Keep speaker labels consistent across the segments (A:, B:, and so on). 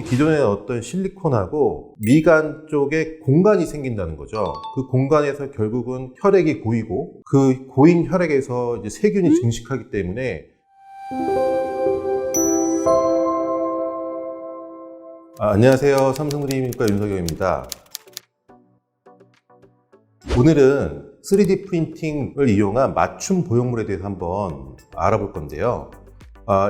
A: 기존의 어떤 실리콘하고 미간 쪽에 공간이 생긴다는 거죠. 그 공간에서 결국은 혈액이 고이고 그 고인 혈액에서 이제 세균이 증식하기 때문에 안녕하세요. 삼성드림과 윤석영입니다. 오늘은 3D 프린팅을 이용한 맞춤 보형물에 대해서 한번 알아볼 건데요.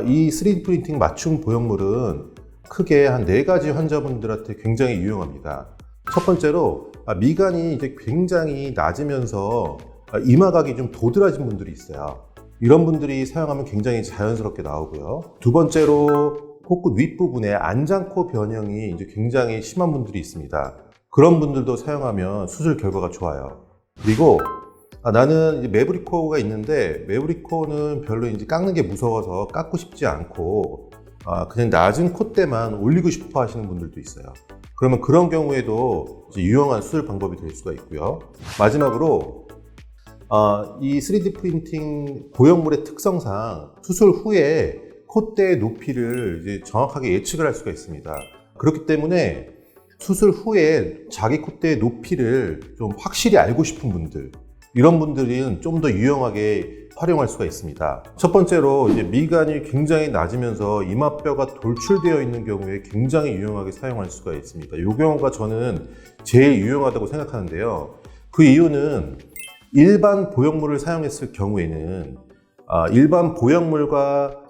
A: 이 3D 프린팅 맞춤 보형물은 크게 한 4가지 환자분들한테 굉장히 유용합니다. 첫 번째로 미간이 이제 굉장히 낮으면서 이마각이 좀 도드라진 분들이 있어요. 이런 분들이 사용하면 굉장히 자연스럽게 나오고요. 두 번째로 코끝 윗부분에 안장코 변형이 이제 굉장히 심한 분들이 있습니다. 그런 분들도 사용하면 수술 결과가 좋아요. 그리고 나는 이제 매브리코가 있는데 매브리코는 별로 이제 깎는 게 무서워서 깎고 싶지 않고 그냥 낮은 콧대만 올리고 싶어 하시는 분들도 있어요. 그러면 그런 경우에도 이제 유용한 수술 방법이 될 수가 있고요. 마지막으로 이 3D 프린팅 보형물의 특성상 수술 후에 콧대의 높이를 이제 정확하게 예측을 할 수가 있습니다. 그렇기 때문에 수술 후에 자기 콧대의 높이를 좀 확실히 알고 싶은 분들, 이런 분들은 좀 더 유용하게 활용할 수가 있습니다. 첫 번째로 이제 미간이 굉장히 낮으면서 이마뼈가 돌출되어 있는 경우에 굉장히 유용하게 사용할 수가 있습니다. 이 경우가 저는 제일 유용하다고 생각하는데요. 그 이유는 일반 보형물을 사용했을 경우에는 일반 보형물과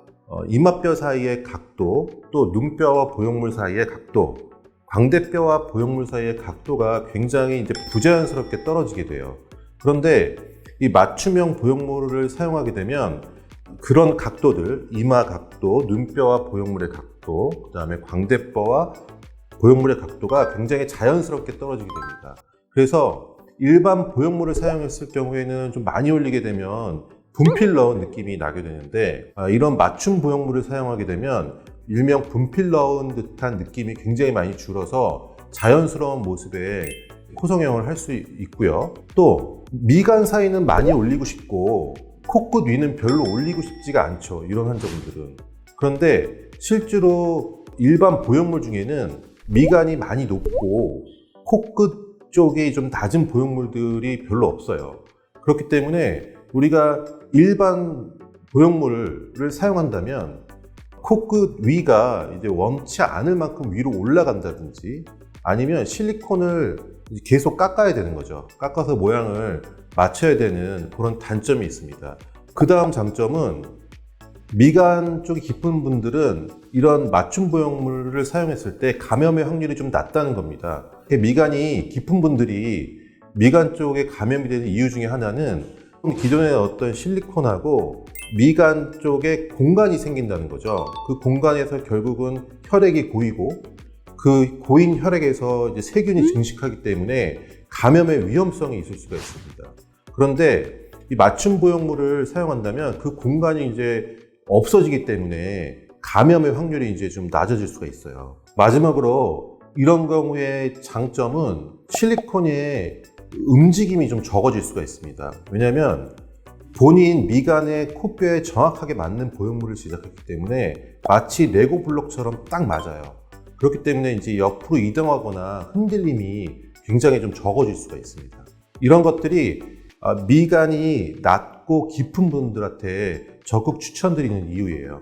A: 이마뼈 사이의 각도, 또 눈뼈와 보형물 사이의 각도, 광대뼈와 보형물 사이의 각도가 굉장히 이제 부자연스럽게 떨어지게 돼요. 그런데 이 맞춤형 보형물을 사용하게 되면 그런 각도들, 이마 각도, 눈뼈와 보형물의 각도, 그 다음에 광대뼈와 보형물의 각도가 굉장히 자연스럽게 떨어지게 됩니다. 그래서 일반 보형물을 사용했을 경우에는 좀 많이 올리게 되면 분필 넣은 느낌이 나게 되는데, 이런 맞춤 보형물을 사용하게 되면 일명 분필 넣은 듯한 느낌이 굉장히 많이 줄어서 자연스러운 모습의 코성형을 할 수 있고요. 또 미간 사이는 많이 올리고 싶고 코끝 위는 별로 올리고 싶지가 않죠, 이런 환자분들은. 그런데 실제로 일반 보형물 중에는 미간이 많이 높고 코끝 쪽이 좀 낮은 보형물들이 별로 없어요. 그렇기 때문에 우리가 일반 보형물을 사용한다면 코끝 위가 이제 원치 않을 만큼 위로 올라간다든지 아니면 실리콘을 계속 깎아야 되는 거죠. 깎아서 모양을 맞춰야 되는 그런 단점이 있습니다. 그 다음 장점은 미간 쪽이 깊은 분들은 이런 맞춤 보형물을 사용했을 때 감염의 확률이 좀 낮다는 겁니다. 미간이 깊은 분들이 미간 쪽에 감염이 되는 이유 중에 하나는 기존의 어떤 실리콘하고 미간 쪽에 공간이 생긴다는 거죠. 그 공간에서 결국은 혈액이 고이고 그 고인 혈액에서 이제 세균이 증식하기 때문에 감염의 위험성이 있을 수가 있습니다. 그런데 이 맞춤 보형물을 사용한다면 그 공간이 이제 없어지기 때문에 감염의 확률이 이제 좀 낮아질 수가 있어요. 마지막으로 이런 경우의 장점은 실리콘의 움직임이 좀 적어질 수가 있습니다. 왜냐하면 본인 미간의 코뼈에 정확하게 맞는 보형물을 제작했기 때문에 마치 레고 블록처럼 딱 맞아요. 그렇기 때문에 이제 옆으로 이동하거나 흔들림이 굉장히 좀 적어질 수가 있습니다. 이런 것들이 미간이 낮고 깊은 분들한테 적극 추천드리는 이유예요.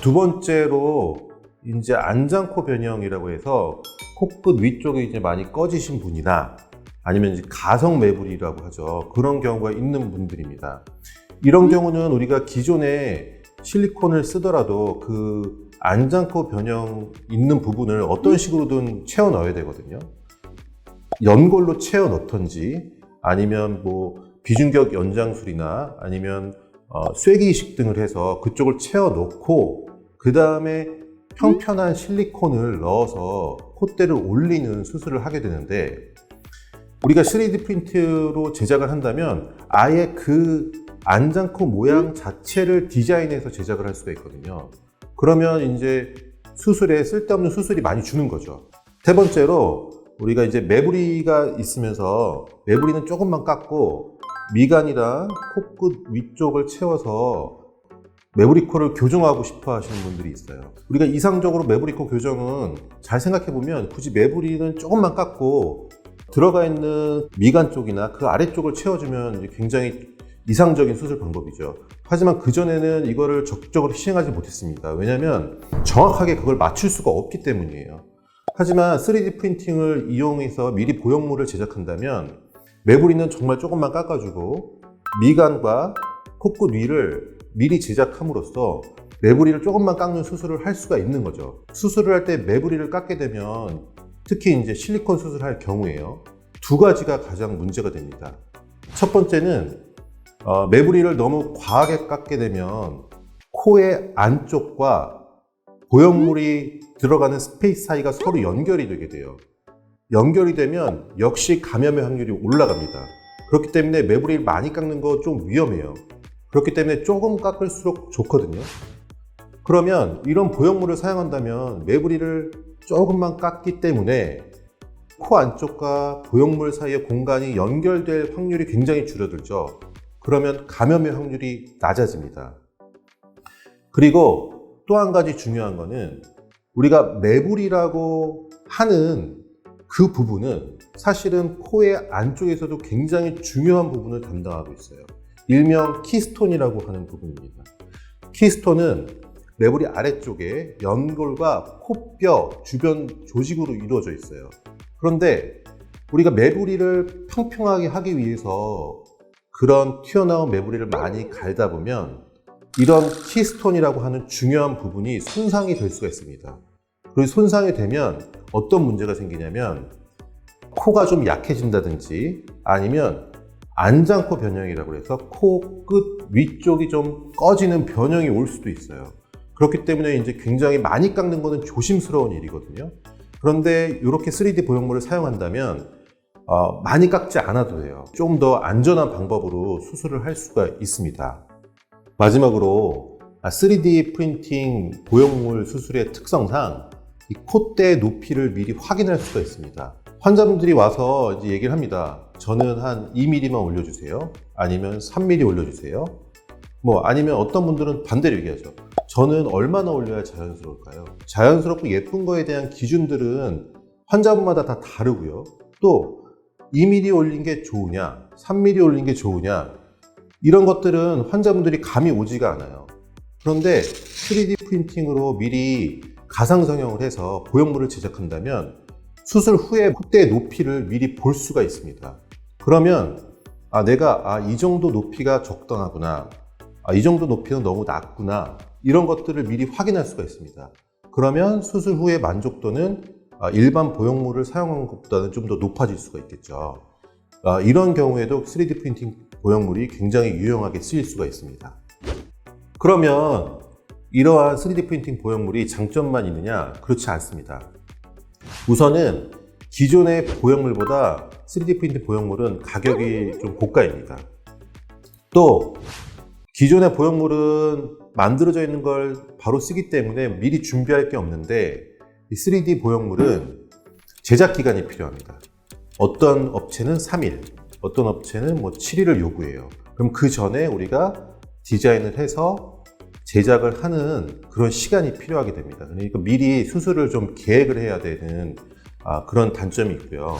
A: 두 번째로 이제 안장코 변형이라고 해서 코끝 위쪽이 이제 많이 꺼지신 분이나 아니면 이제 가성 매부리라고 하죠. 그런 경우가 있는 분들입니다. 이런 경우는 우리가 기존에 실리콘을 쓰더라도 그 안장코 변형 있는 부분을 어떤 식으로든 채워 넣어야 되거든요. 연골로 채워 넣던지 아니면 뭐 비중격 연장술이나 아니면 쐐기 이식 등을 해서 그쪽을 채워 넣고 그 다음에 평편한 실리콘을 넣어서 콧대를 올리는 수술을 하게 되는데, 우리가 3D 프린트로 제작을 한다면 아예 그 안장코 모양 자체를 디자인해서 제작을 할 수가 있거든요. 그러면 이제 수술에 쓸데없는 수술이 많이 주는 거죠. 세 번째로 우리가 이제 매부리가 있으면서 매부리는 조금만 깎고 미간이랑 코끝 위쪽을 채워서 매부리코를 교정하고 싶어 하시는 분들이 있어요. 우리가 이상적으로 매부리코 교정은 잘 생각해보면 굳이 매부리는 조금만 깎고 들어가 있는 미간 쪽이나 그 아래쪽을 채워주면 이제 굉장히 이상적인 수술 방법이죠. 하지만 그전에는 이거를 적극적으로 시행하지 못했습니다. 왜냐하면 정확하게 그걸 맞출 수가 없기 때문이에요. 하지만 3D 프린팅을 이용해서 미리 보형물을 제작한다면 매부리는 정말 조금만 깎아주고 미간과 코끝 위를 미리 제작함으로써 매부리를 조금만 깎는 수술을 할 수가 있는 거죠. 수술을 할 때 매부리를 깎게 되면 특히 이제 실리콘 수술할 경우에요. 두 가지가 가장 문제가 됩니다. 첫 번째는 매부리를 너무 과하게 깎게 되면 코의 안쪽과 보형물이 들어가는 스페이스 사이가 서로 연결이 되게 돼요. 연결이 되면 역시 감염의 확률이 올라갑니다. 그렇기 때문에 매부리를 많이 깎는 거 좀 위험해요. 그렇기 때문에 조금 깎을수록 좋거든요. 그러면 이런 보형물을 사용한다면 매부리를 조금만 깎기 때문에 코 안쪽과 보형물 사이의 공간이 연결될 확률이 굉장히 줄어들죠. 그러면 감염의 확률이 낮아집니다. 그리고 또 한 가지 중요한 거는 우리가 매부리라고 하는 그 부분은 사실은 코의 안쪽에서도 굉장히 중요한 부분을 담당하고 있어요. 일명 키스톤이라고 하는 부분입니다. 키스톤은 매부리 아래쪽에 연골과 코뼈 주변 조직으로 이루어져 있어요. 그런데 우리가 매부리를 평평하게 하기 위해서 그런 튀어나온 매부리를 많이 갈다 보면 이런 키스톤이라고 하는 중요한 부분이 손상이 될 수가 있습니다. 그리고 손상이 되면 어떤 문제가 생기냐면 코가 좀 약해진다든지 아니면 안장코 변형이라고 해서 코 끝 위쪽이 좀 꺼지는 변형이 올 수도 있어요. 그렇기 때문에 이제 굉장히 많이 깎는 것은 조심스러운 일이거든요. 그런데 이렇게 3D 보형물을 사용한다면 많이 깎지 않아도 돼요. 좀 더 안전한 방법으로 수술을 할 수가 있습니다. 마지막으로 3D 프린팅 보형물 수술의 특성상 이 콧대 높이를 미리 확인할 수가 있습니다. 환자분들이 와서 이제 얘기를 합니다. 저는 한 2mm만 올려주세요. 아니면 3mm 올려주세요. 아니면 어떤 분들은 반대로 얘기하죠. 저는 얼마나 올려야 자연스러울까요? 자연스럽고 예쁜 거에 대한 기준들은 환자분마다 다 다르고요. 또 2mm 올린 게 좋으냐, 3mm 올린 게 좋으냐, 이런 것들은 환자분들이 감이 오지가 않아요. 그런데 3D 프린팅으로 미리 가상 성형을 해서 보형물을 제작한다면 수술 후에 콧대의 높이를 미리 볼 수가 있습니다. 그러면 내가 이 정도 높이가 적당하구나, 이 정도 높이는 너무 낮구나, 이런 것들을 미리 확인할 수가 있습니다. 그러면 수술 후의 만족도는 일반 보형물을 사용한 것보다는 좀 더 높아질 수가 있겠죠. 이런 경우에도 3D 프린팅 보형물이 굉장히 유용하게 쓰일 수가 있습니다. 그러면 이러한 3D 프린팅 보형물이 장점만 있느냐? 그렇지 않습니다. 우선은 기존의 보형물보다 3D 프린팅 보형물은 가격이 좀 고가입니다. 또 기존의 보형물은 만들어져 있는 걸 바로 쓰기 때문에 미리 준비할 게 없는데 이 3D 보형물은 제작 기간이 필요합니다. 어떤 업체는 3일, 어떤 업체는 7일을 요구해요. 그럼 그 전에 우리가 디자인을 해서 제작을 하는 그런 시간이 필요하게 됩니다. 그러니까 미리 수술을 좀 계획을 해야 되는 그런 단점이 있고요.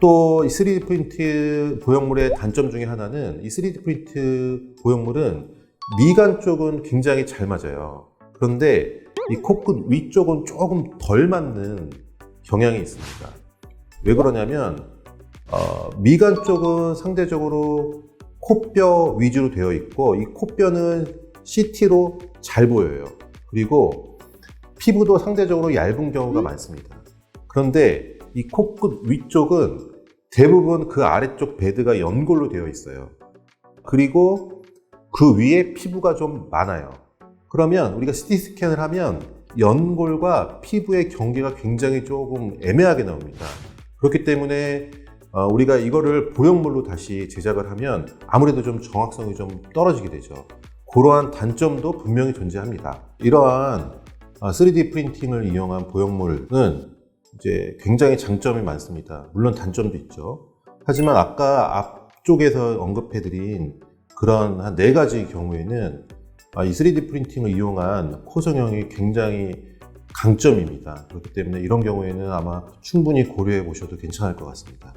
A: 또 이 3D 프린트 보형물의 단점 중에 하나는 이 3D 프린트 보형물은 미간 쪽은 굉장히 잘 맞아요. 그런데 이 코끝 위쪽은 조금 덜 맞는 경향이 있습니다. 왜 그러냐면 미간 쪽은 상대적으로 코뼈 위주로 되어 있고 이 코뼈는 CT로 잘 보여요. 그리고 피부도 상대적으로 얇은 경우가 많습니다. 그런데 이 코끝 위쪽은 대부분 그 아래쪽 베드가 연골로 되어 있어요. 그리고 그 위에 피부가 좀 많아요. 그러면 우리가 CT 스캔을 하면 연골과 피부의 경계가 굉장히 조금 애매하게 나옵니다. 그렇기 때문에 우리가 이거를 보형물로 다시 제작을 하면 아무래도 좀 정확성이 좀 떨어지게 되죠. 그러한 단점도 분명히 존재합니다. 이러한 3D 프린팅을 이용한 보형물은 이제 굉장히 장점이 많습니다. 물론 단점도 있죠. 하지만 아까 앞쪽에서 언급해드린 그런 한 4가지 경우에는 이 3D 프린팅을 이용한 코성형이 굉장히 강점입니다. 그렇기 때문에 이런 경우에는 아마 충분히 고려해 보셔도 괜찮을 것 같습니다.